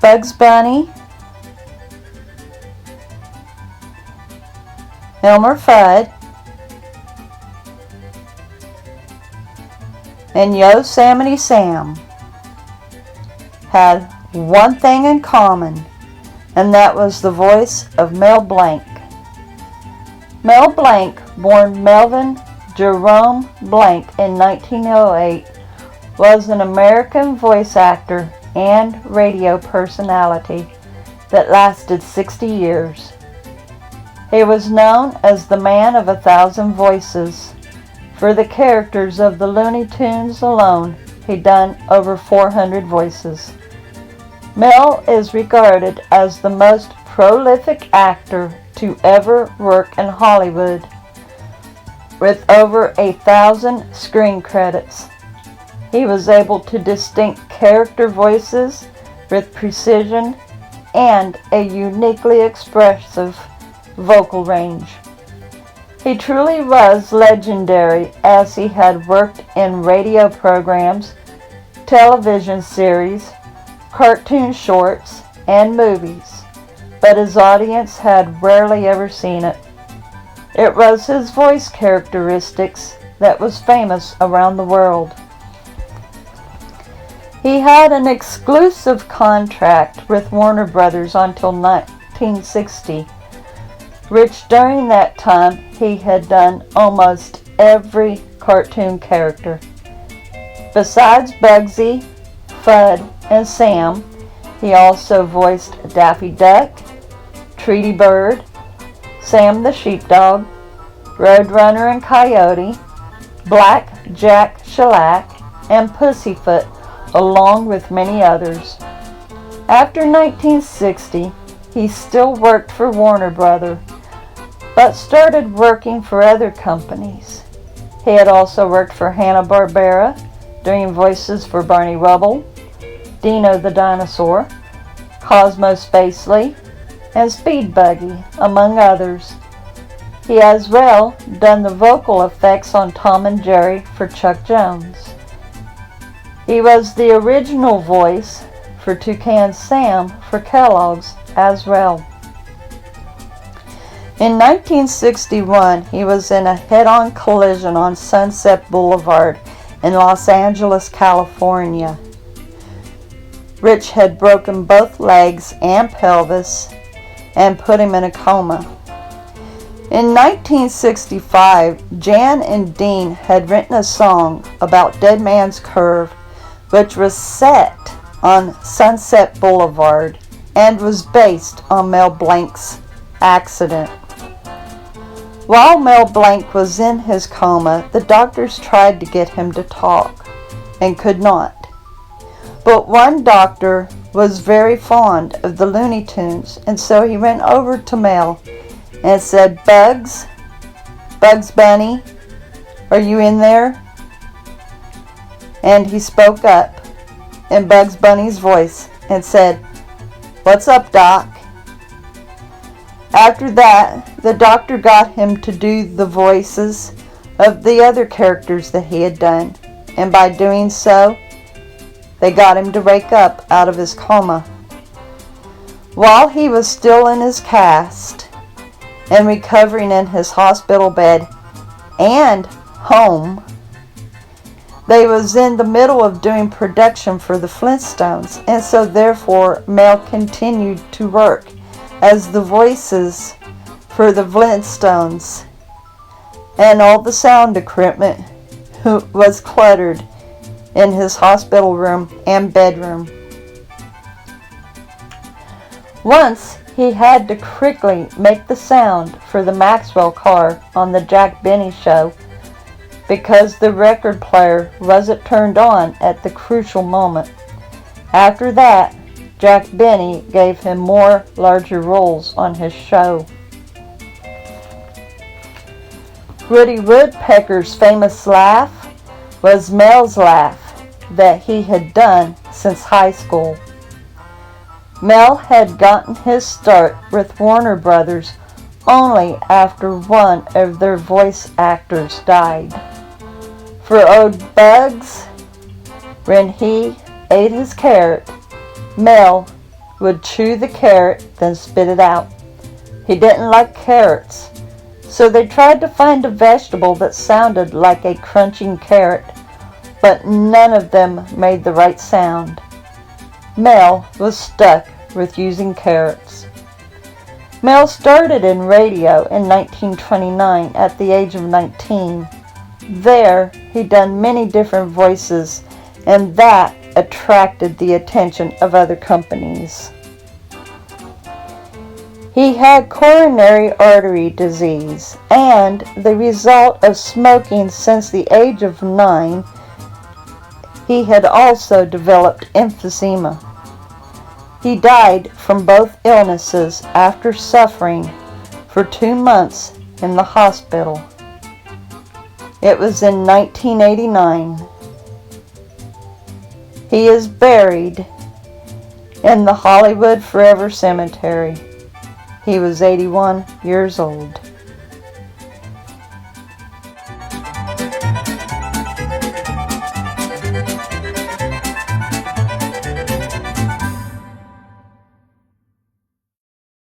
Bugs Bunny, Elmer Fudd, and Yosemite Sam had one thing in common, and that was the voice of Mel Blanc. Mel Blanc, born Melvin Jerome Blanc in 1908, was an American voice actor and radio personality that lasted 60 years. He was known as the Man of 1,000 Voices. For the characters of the Looney Tunes alone, he'd done over 400 voices. Mel is regarded as the most prolific actor to ever work in Hollywood, with over 1,000 screen credits. He was able to distinct character voices with precision and a uniquely expressive vocal range. He truly was legendary, as he had worked in radio programs, television series, cartoon shorts, and movies, but his audience had rarely ever seen it. It was his voice characteristics that was famous around the world. He had an exclusive contract with Warner Brothers until 1960, which during that time he had done almost every cartoon character. Besides Bugsy, Fudd, and Sam, he also voiced Daffy Duck, Tweety Bird, Sam the Sheepdog, Roadrunner and Coyote, Black Jack Shellac, and Pussyfoot, along with many others. After 1960, he still worked for Warner Brothers, but started working for other companies. He had also worked for Hanna-Barbera, doing voices for Barney Rubble, Dino the Dinosaur, Cosmo Spacely, and Speed Buggy, among others. He has well done the vocal effects on Tom and Jerry for Chuck Jones. He was the original voice for Toucan Sam for Kellogg's as well. In 1961, he was in a head-on collision on Sunset Boulevard in Los Angeles, California. Rich had broken both legs and pelvis and put him in a coma. In 1965, Jan and Dean had written a song about Dead Man's Curve, which was set on Sunset Boulevard and was based on Mel Blanc's accident. While Mel Blanc was in his coma, the doctors tried to get him to talk and could not. But one doctor was very fond of the Looney Tunes, and so he went over to Mel and said, Bugs Bunny, are you in there?" And he spoke up in Bugs Bunny's voice and said, "What's up, Doc?" After that, the doctor got him to do the voices of the other characters that he had done, and by doing so, they got him to wake up out of his coma. While he was still in his cast and recovering in his hospital bed and home, they was in the middle of doing production for the Flintstones, and so therefore Mel continued to work as the voices for the Flintstones, and all the sound equipment was cluttered in his hospital room and bedroom. Once he had to quickly make the sound for the Maxwell car on the Jack Benny show because the record player wasn't turned on at the crucial moment. After that, Jack Benny gave him more larger roles on his show. Woody Woodpecker's famous laugh was Mel's laugh that he had done since high school. Mel had gotten his start with Warner Brothers only after one of their voice actors died. For old Bugs, when he ate his carrot, Mel would chew the carrot, then spit it out. He didn't like carrots, so they tried to find a vegetable that sounded like a crunching carrot, but none of them made the right sound. Mel was stuck with using carrots. Mel started in radio in 1929 at the age of 19. There, he done many different voices, and that attracted the attention of other companies. He had coronary artery disease, and the result of smoking since the age of 9, he had also developed emphysema. He died from both illnesses after suffering for 2 months in the hospital. It was in 1989. He is buried in the Hollywood Forever Cemetery. He was 81 years old.